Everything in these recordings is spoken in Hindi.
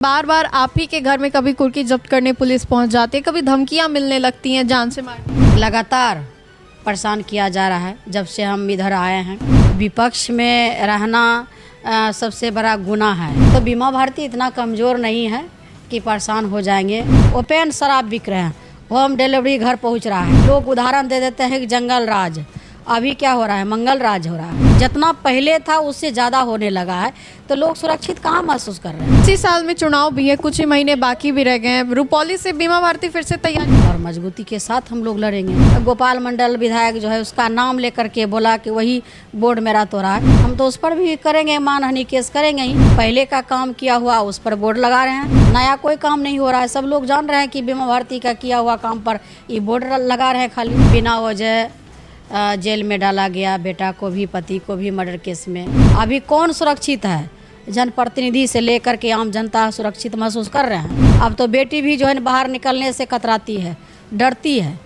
बार बार आप ही के घर में कभी कुर्की जब्त करने पुलिस पहुंच जाती है, कभी धमकियां मिलने लगती हैं जान से मारने। लगातार परेशान किया जा रहा है जब से हम इधर आए हैं। विपक्ष में रहना सबसे बड़ा गुनाह है। तो बीमा भारती इतना कमज़ोर नहीं है कि परेशान हो जाएंगे। ओपन शराब बिक रहे हैं, होम डिलीवरी घर पहुंच रहा है। लोग उदाहरण दे देते हैं कि जंगल राज, अभी क्या हो रहा है, मंगल राज हो रहा है। जितना पहले था उससे ज़्यादा होने लगा है, तो लोग सुरक्षित कहाँ महसूस कर रहे हैं। इसी साल में चुनाव भी है, कुछ ही महीने बाकी भी रह गए हैं। रुपौली से बीमा भारती फिर से तैयारी और मजबूती के साथ हम लोग लड़ेंगे। गोपाल मंडल विधायक जो है उसका नाम लेकर के बोला कि वही बोर्ड मेरा तो रहा है, हम तो उस पर भी करेंगे, मानहानि केस करेंगे ही। पहले का काम किया हुआ उस पर बोर्ड लगा रहे हैं, नया कोई काम नहीं हो रहा है। सब लोग जान रहे हैं कि बीमा भारती का किया हुआ काम पर ये बोर्ड लगा रहे हैं। खाली बिना वजह जेल में डाला गया, बेटा को भी पति को भी मर्डर केस में। अभी कौन सुरक्षित है? जनप्रतिनिधि से लेकर के आम जनता सुरक्षित महसूस कर रहे हैं। अब तो बेटी भी जो है बाहर निकलने से कतराती है, डरती है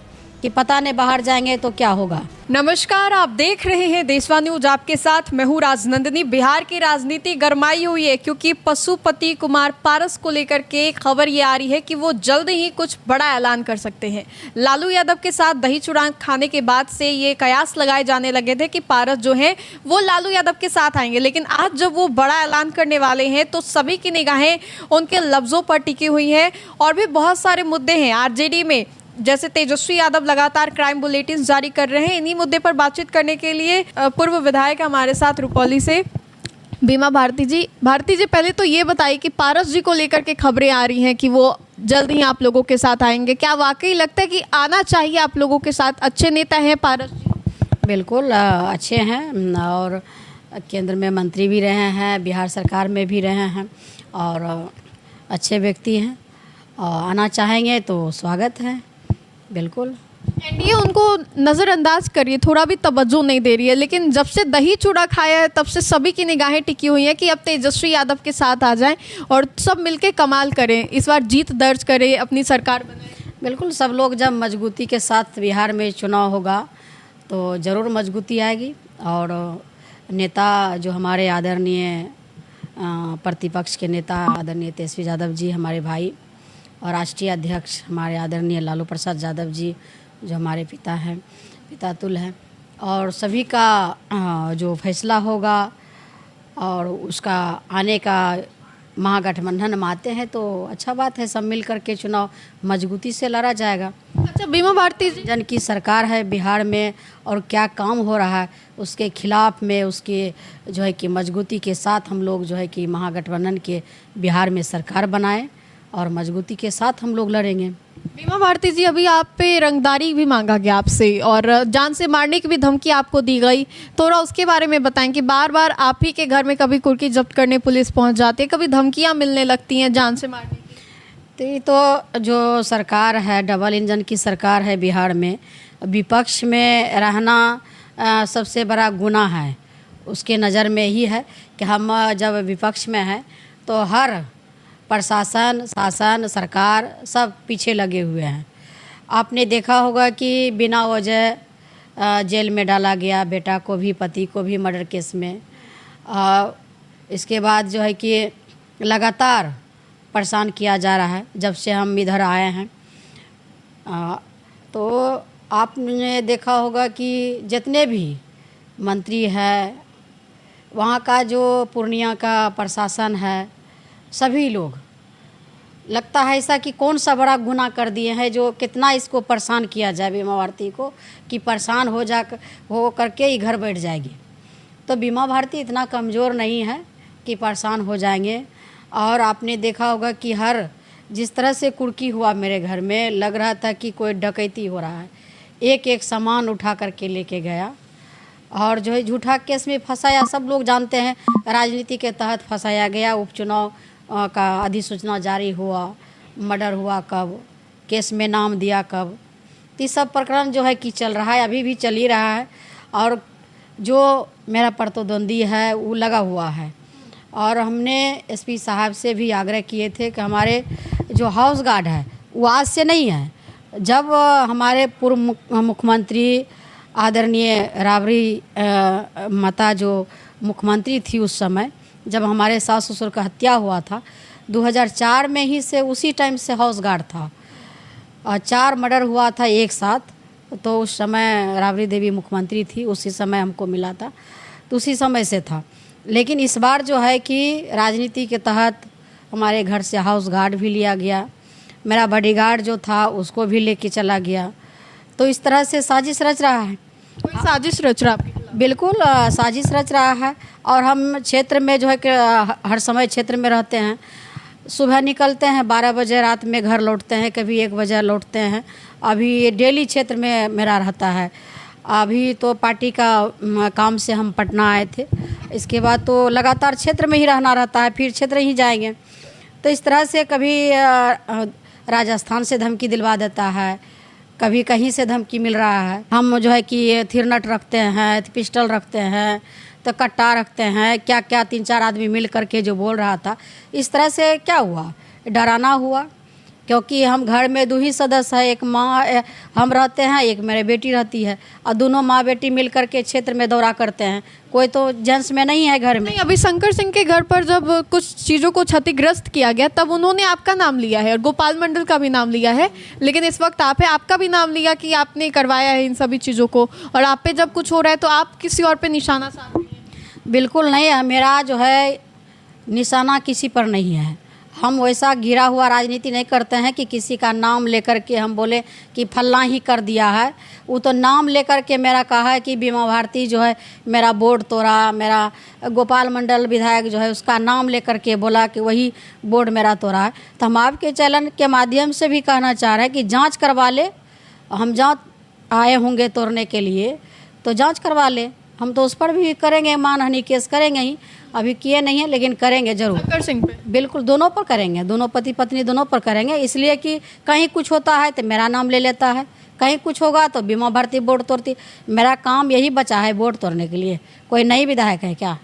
कि पता नहीं बाहर जाएंगे तो क्या होगा। नमस्कार, आप देख रहे हैं देशवा न्यूज, आपके साथ मैं हूं राजनंदिनी। बिहार की राजनीति गरमाई हुई है क्योंकि पशुपति कुमार पारस को लेकर के खबर ये आ रही है कि वो जल्द ही कुछ बड़ा ऐलान कर सकते हैं। लालू यादव के साथ दही चूड़ा खाने के बाद से ये कयास लगाए जाने लगे थे कि पारस जो है वो लालू यादव के साथ आएंगे, लेकिन आज जब वो बड़ा ऐलान करने वाले हैं तो सभी की निगाहें उनके लफ्जों पर टिकी हुई हैं। और भी बहुत सारे मुद्दे हैं आरजेडी में, जैसे तेजस्वी यादव लगातार क्राइम बुलेटिन जारी कर रहे हैं। इन्हीं मुद्दे पर बातचीत करने के लिए पूर्व विधायक हमारे साथ रुपौली से बीमा भारती जी। भारती जी, पहले तो ये बताइए कि पारस जी को लेकर के खबरें आ रही हैं कि वो जल्द ही आप लोगों के साथ आएंगे, क्या वाकई लगता है कि आना चाहिए आप लोगों के साथ? अच्छे नेता हैं पारस जी। बिल्कुल अच्छे हैं और केंद्र में मंत्री भी रहे हैं, बिहार सरकार में भी रहे हैं और अच्छे व्यक्ति हैं और आना चाहेंगे तो स्वागत है। बिल्कुल। एनडीए उनको नज़रअंदाज करिए, थोड़ा भी तवज्जो नहीं दे रही है, लेकिन जब से दही चूड़ा खाया है तब से सभी की निगाहें टिकी हुई हैं कि अब तेजस्वी यादव के साथ आ जाएं और सब मिलके कमाल करें, इस बार जीत दर्ज करें, अपनी सरकार बनाएं। बिल्कुल, सब लोग जब मजबूती के साथ बिहार में चुनाव होगा तो ज़रूर मजबूती आएगी। और नेता जो हमारे आदरणीय प्रतिपक्ष के नेता आदरणीय तेजस्वी यादव जी हमारे भाई और राष्ट्रीय अध्यक्ष हमारे आदरणीय लालू प्रसाद यादव जी जो हमारे पिता हैं, पिता तुल्य हैं, और सभी का जो फैसला होगा और उसका आने का महागठबंधन में आते हैं तो अच्छा बात है। सब मिल करके चुनाव मजबूती से लड़ा जाएगा। अच्छा बीमा भारती जी, जन की सरकार है बिहार में और क्या काम हो रहा है उसके खिलाफ में उसके जो है कि मजबूती के साथ हम लोग जो है कि महागठबंधन के बिहार में सरकार बनाए और मजबूती के साथ हम लोग लड़ेंगे। बीमा भारती जी, अभी आप पे रंगदारी भी मांगा गया आपसे और जान से मारने की भी धमकी आपको दी गई, थोड़ा उसके बारे में बताएं कि बार बार आप ही के घर में कभी कुर्की जब्त करने पुलिस पहुंच जाती है, कभी धमकियां मिलने लगती हैं जान से मारने की। तो ये तो जो सरकार है, डबल इंजन की सरकार है बिहार में, विपक्ष में रहना सबसे बड़ा गुनाह है। उसके नज़र में ही है कि हम जब विपक्ष में हैं तो हर प्रशासन, शासन, सरकार सब पीछे लगे हुए हैं। आपने देखा होगा कि बिना वजह जेल में डाला गया, बेटा को भी पति को भी मर्डर केस में। इसके बाद जो है कि लगातार परेशान किया जा रहा है जब से हम इधर आए हैं। तो आपने देखा होगा कि जितने भी मंत्री हैं, वहाँ का जो पूर्णिया का प्रशासन है, सभी लोग लगता है ऐसा कि कौन सा बड़ा गुनाह कर दिए हैं जो कितना इसको परेशान किया जाए बीमा भारती को कि परेशान हो करके ही घर बैठ जाएगी। तो बीमा भारती इतना कमज़ोर नहीं है कि परेशान हो जाएंगे। और आपने देखा होगा कि हर जिस तरह से कुर्की हुआ मेरे घर में, लग रहा था कि कोई डकैती हो रहा है। एक एक सामान उठा करके लेके गया और जो है झूठा केस में फंसाया। सब लोग जानते हैं राजनीति के तहत फंसाया गया। उपचुनाव का अधिसूचना जारी हुआ, मर्डर हुआ कब, केस में नाम दिया कब, तो सब प्रकरण जो है कि चल रहा है, अभी भी चल ही रहा है। और जो मेरा प्रतिद्वंदी है वो लगा हुआ है। और हमने एसपी साहब से भी आग्रह किए थे कि हमारे जो हाउस गार्ड है वो आज से नहीं है। जब हमारे पूर्व मुख्यमंत्री आदरणीय राबड़ी माता जो मुख्यमंत्री थी उस समय, जब हमारे सास ससुर का हत्या हुआ था 2004 में ही से उसी टाइम से हाउस गार्ड था और 4 मर्डर हुआ था एक साथ। तो उस समय राबड़ी देवी मुख्यमंत्री थी, उसी समय हमको मिला था, तो उसी समय से था। लेकिन इस बार जो है कि राजनीति के तहत हमारे घर से हाउस गार्ड भी लिया गया, मेरा बॉडीगार्ड जो था उसको भी लेके चला गया। तो इस तरह से साजिश रच रहा है। कोई साजिश रच रहा आपके खिलाफ? बिल्कुल साजिश रच रहा है। और हम क्षेत्र में जो है कि हर समय क्षेत्र में रहते हैं, सुबह निकलते हैं 12 बजे, रात में घर लौटते हैं, कभी 1 बजे लौटते हैं। अभी डेली क्षेत्र में मेरा रहता है। अभी तो पार्टी का काम से हम पटना आए थे, इसके बाद तो लगातार क्षेत्र में ही रहना रहता है, फिर क्षेत्र ही जाएंगे। तो इस तरह से कभी राजस्थान से धमकी दिलवा देता है, कभी कहीं से धमकी मिल रहा है। हम जो है कि थिरनट रखते हैं, पिस्टल रखते हैं, तो कट्टा रखते हैं, क्या क्या 3-4 आदमी मिल करके जो बोल रहा था। इस तरह से क्या हुआ, डराना हुआ। क्योंकि हम घर में 2 ही सदस्य हैं, एक माँ हम रहते हैं, एक मेरी बेटी रहती है, और दोनों माँ बेटी मिल करके क्षेत्र में दौरा करते हैं। कोई तो जेंट्स में नहीं है घर में। नहीं, अभी शंकर सिंह के घर पर जब कुछ चीज़ों को क्षतिग्रस्त किया गया तब उन्होंने आपका नाम लिया है और गोपाल मंडल का भी नाम लिया है, लेकिन इस वक्त आप है, आपका भी नाम लिया कि आपने करवाया है इन सभी चीज़ों को, और आप पे जब कुछ हो रहा है तो आप किसी और पे निशाना साध रही हैं। बिल्कुल नहीं है, मेरा जो है निशाना किसी पर नहीं है। हम वैसा घिरा हुआ राजनीति नहीं करते हैं कि किसी का नाम लेकर के हम बोले कि फल्ला ही कर दिया है। वो तो नाम लेकर के मेरा कहा है कि बीमा भारती जो है मेरा बोर्ड तोड़ा, मेरा गोपाल मंडल विधायक जो है उसका नाम लेकर के बोला कि वही बोर्ड मेरा तोड़ा है। तो हम आपके चैनल के माध्यम से भी कहना चाह रहे हैं कि जांच करवा ले। हम जांच आए होंगे तोड़ने के लिए तो जांच करवा ले। हम तो उस पर भी करेंगे, मानहानि केस करेंगे ही, अभी किए नहीं है लेकिन करेंगे जरूर। शंकर सिंह पे बिल्कुल दोनों पर करेंगे, दोनों पति पत्नी दोनों पर करेंगे। इसलिए कि कहीं कुछ होता है तो मेरा नाम ले लेता है, कहीं कुछ होगा तो बीमा भारती बोर्ड तोड़ती। मेरा काम यही बचा है बोर्ड तोड़ने के लिए। कोई नई विधायक है क्या?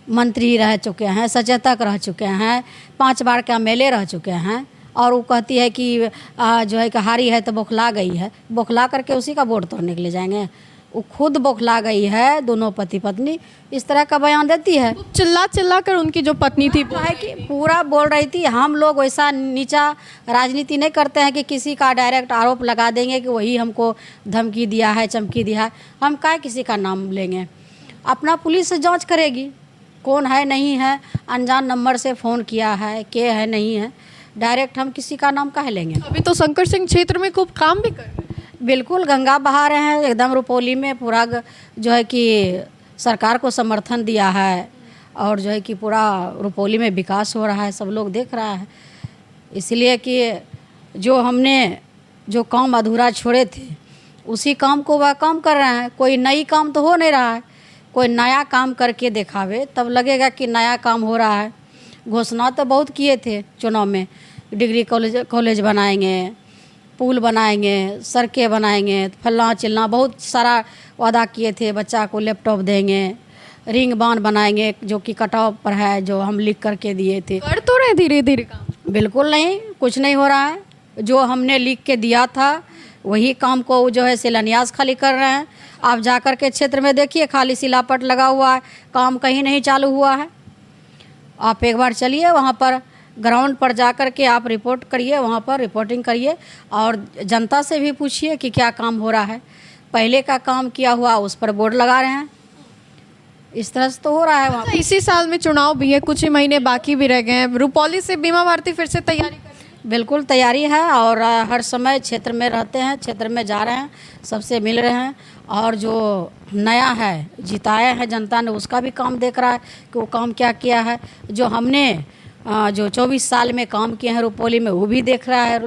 मंत्री रह चुके हैं, सचेतक रह चुके हैं, 5 बार का एमएलए रह चुके हैं, और वो कहती है कि जो है कि हारी है तो बौखला गई है। बौखला करके उसी का बोर्ड तोड़ने के लिए जाएंगे? वो खुद बौखला गई है, दोनों पति पत्नी इस तरह का बयान देती है। चिल्ला चिल्ला कर उनकी जो पत्नी थी जो है कि पूरा बोल रही थी। हम लोग वैसा नीचा राजनीति नहीं करते हैं कि किसी का डायरेक्ट आरोप लगा देंगे कि वही हमको धमकी दिया है, चमकी दिया है। हम क्या किसी का नाम लेंगे? अपना पुलिस से जांच करेगी कौन है नहीं है, अनजान नंबर से फ़ोन किया है, के है नहीं है। डायरेक्ट हम किसी का नाम काहे लेंगे? अभी तो शंकर सिंह क्षेत्र में खूब काम भी कर रहे हैं। बिल्कुल गंगा बहा रहे हैं एकदम। रुपौली में पूरा जो है कि सरकार को समर्थन दिया है, और जो है कि पूरा रुपौली में विकास हो रहा है, सब लोग देख रहा है। इसलिए कि जो हमने जो काम अधूरा छोड़े थे उसी काम को वह काम कर रहे हैं। कोई नई काम तो हो नहीं रहा है, कोई नया काम करके दिखावे तब लगेगा कि नया काम हो रहा है। घोषणा तो बहुत किए थे चुनाव में, डिग्री कॉलेज बनाएंगे, पुल बनाएंगे, सड़कें बनाएंगे, फल्ला चिल्ला बहुत सारा वादा किए थे। बच्चा को लैपटॉप देंगे, रिंग बांध बनाएंगे जो कि कटाव पर है, जो हम लिख करके दिए थे। कर तो रहे धीरे धीरे काम। बिल्कुल नहीं, कुछ नहीं हो रहा है। जो हमने लिख के दिया था वही काम को जो है शिलान्यास खाली कर रहे हैं। आप जाकर के क्षेत्र में देखिए, खाली शिलापट लगा हुआ है, काम कहीं नहीं चालू हुआ है। आप एक बार चलिए वहाँ पर, ग्राउंड पर जा कर के आप रिपोर्ट करिए, वहाँ पर रिपोर्टिंग करिए, और जनता से भी पूछिए कि क्या काम हो रहा है। पहले का काम किया हुआ उस पर बोर्ड लगा रहे हैं, इस तरह से तो हो रहा है वहाँ पर। इसी साल में चुनाव भी है, कुछ ही महीने बाकी भी रह गए हैं। रुपौली से बीमा भारती फिर से तैयारी कर रही है? बिल्कुल तैयारी है, और हर समय क्षेत्र में रहते हैं, क्षेत्र में जा रहे हैं, सबसे मिल रहे हैं। और जो नया है जिताया है जनता ने, उसका भी काम देख रहा है कि वो काम क्या किया है। जो हमने जो 24 साल में काम किए हैं रुपौली में, वो भी देख रहा है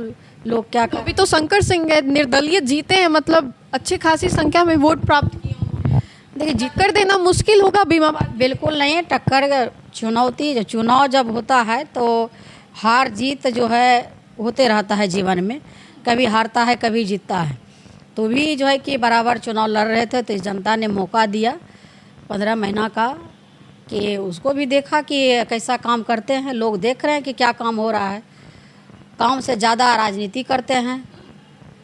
लोग क्या कर। अभी तो शंकर सिंह निर्दलीय जीते हैं, मतलब अच्छी खासी संख्या में वोट प्राप्त किए हैं। देखिए टक्कर देना मुश्किल होगा बीमा भारती। बिल्कुल नहीं, टक्कर चुनौती, जो चुनाव जब होता है तो हार जीत जो है होते रहता है जीवन में, कभी हारता है कभी जीतता है। तो भी जो है कि बराबर चुनाव लड़ रहे थे, तो इस जनता ने मौका दिया 15 महीना का, कि उसको भी देखा कि कैसा काम करते हैं। लोग देख रहे हैं कि क्या काम हो रहा है। काम से ज़्यादा राजनीति करते हैं,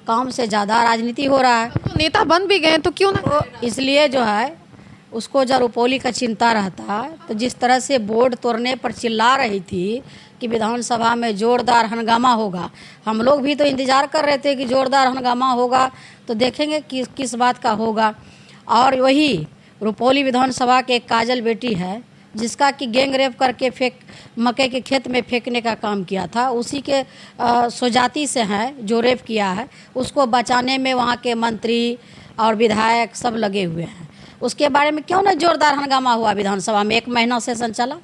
काम से ज़्यादा राजनीति हो रहा है। तो नेता बन भी गए तो क्यों ना तो इसलिए जो है उसको जब रुपौली का चिंता रहता तो जिस तरह से बोर्ड तोड़ने पर चिल्ला रही थी कि विधानसभा में जोरदार हंगामा होगा, हम लोग भी तो इंतज़ार कर रहे थे कि जोरदार हंगामा होगा तो देखेंगे किस बात का होगा। और वही रुपौली विधानसभा के एक काजल बेटी है जिसका कि गैंग रेप करके मकई के खेत में फेंकने का काम किया था, उसी के स्वजाति से हैं जो रेप किया है, उसको बचाने में वहाँ के मंत्री और विधायक सब लगे हुए हैं। उसके बारे में क्यों ना जोरदार हंगामा हुआ विधानसभा में, 1 महीना सेशन चला,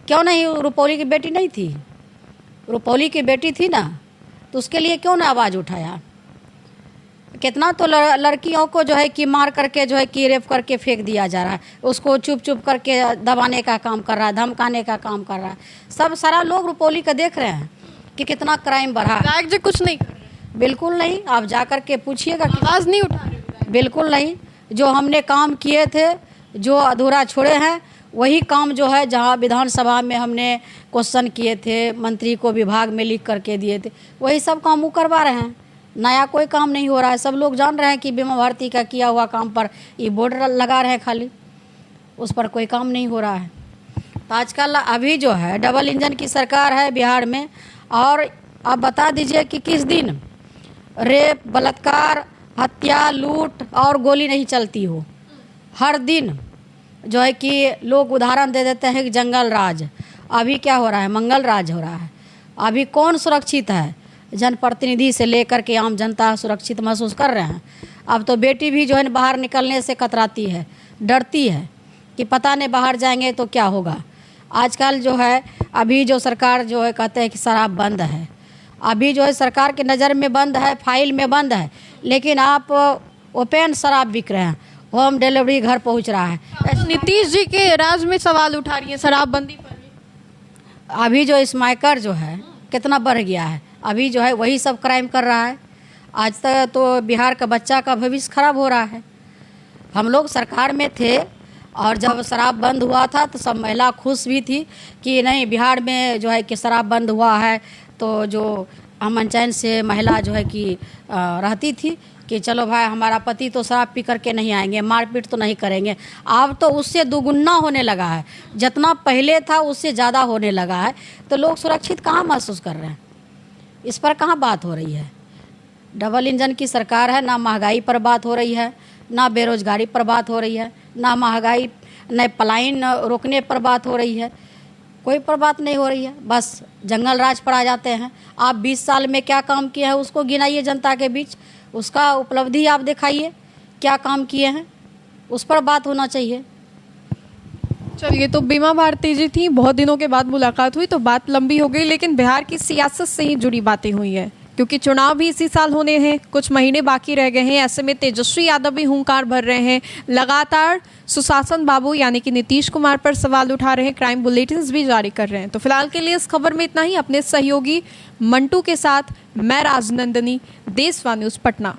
क्यों नहीं? रुपौली की बेटी नहीं थी, रुपौली की बेटी थी ना, तो उसके लिए क्यों ना आवाज़ उठाया? कितना तो लड़कियों को जो है कि मार करके जो है कि रेप करके फेंक दिया जा रहा है, उसको चुप चुप करके दबाने का काम कर रहा है, धमकाने का काम कर रहा है। सब सारा लोग रुपौली का देख रहे हैं कि कितना क्राइम बढ़ा। विधायक जी कुछ नहीं कर रहे, बिल्कुल नहीं, आप जा कर के पूछिएगा कि आवाज़ नहीं उठा रहे। बिल्कुल नहीं। जो हमने काम किए थे, जो अधूरा छोड़े हैं, वही काम जो है जहाँ विधानसभा में हमने क्वेश्चन किए थे, मंत्री को विभाग में लिख करके दिए थे, वही सब काम वो करवा रहे हैं। नया कोई काम नहीं हो रहा है। सब लोग जान रहे हैं कि बीमा भारती का किया हुआ काम पर ये बोर्ड लगा रहे हैं, खाली उस पर कोई काम नहीं हो रहा है। तो आजकल अभी जो है डबल इंजन की सरकार है बिहार में, और आप बता दीजिए कि किस दिन रेप, बलात्कार, हत्या, लूट और गोली नहीं चलती हो। हर दिन जो है कि लोग उदाहरण दे देते हैं कि जंगल राज, अभी क्या हो रहा है? मंगल राज हो रहा है। अभी कौन सुरक्षित है? जनप्रतिनिधि से लेकर के आम जनता सुरक्षित महसूस कर रहे हैं। अब तो बेटी भी जो है बाहर निकलने से कतराती है, डरती है कि पता नहीं बाहर जाएंगे तो क्या होगा। आजकल जो है अभी जो सरकार जो है कहते हैं कि शराब बंद है, अभी जो है सरकार की नज़र में बंद है, फाइल में बंद है, लेकिन आप ओपन शराब बिक रहे हैं, होम डिलीवरी घर पहुंच रहा है। नीतीश जी के राज में सवाल उठा रही है शराबबंदी पर भी। अभी जो स्मैकर जो है कितना बढ़ गया है, अभी जो है वही सब क्राइम कर रहा है। आज तक तो बिहार का बच्चा का भविष्य खराब हो रहा है। हम लोग सरकार में थे और जब शराब बंद हुआ था तो सब महिला खुश भी थी कि नहीं, बिहार में जो है कि शराब बंद हुआ है, तो जो अमन चैन से महिला जो है कि रहती थी कि चलो भाई हमारा पति तो शराब पी करके नहीं आएंगे, मारपीट तो नहीं करेंगे। अब तो उससे दुगुना होने लगा है, जितना पहले था उससे ज़्यादा होने लगा है। तो लोग सुरक्षित कहाँ महसूस कर रहे हैं? इस पर कहाँ बात हो रही है? डबल इंजन की सरकार है, ना महंगाई पर बात हो रही है, ना बेरोजगारी पर बात हो रही है, ना महंगाई, न पलायन रोकने पर बात हो रही है, कोई पर बात नहीं हो रही है। बस जंगल राज पर आ जाते हैं। आप 20 साल में क्या काम किए हैं उसको गिनाइए जनता के बीच, उसका उपलब्धि आप दिखाइए, क्या काम किए हैं, उस पर बात होना चाहिए। चलिए, तो बीमा भारती जी थी, बहुत दिनों के बाद मुलाकात हुई तो बात लंबी हो गई, लेकिन बिहार की सियासत से ही जुड़ी बातें हुई हैं क्योंकि चुनाव भी इसी साल होने हैं, कुछ महीने बाकी रह गए हैं। ऐसे में तेजस्वी यादव भी हुंकार भर रहे हैं, लगातार सुशासन बाबू यानी कि नीतीश कुमार पर सवाल उठा रहे हैं, क्राइम बुलेटिन्स भी जारी कर रहे हैं। तो फिलहाल के लिए इस खबर में इतना ही। अपने सहयोगी मंटू के साथ मैं राजनंदिनी, देशवा न्यूज़ पटना।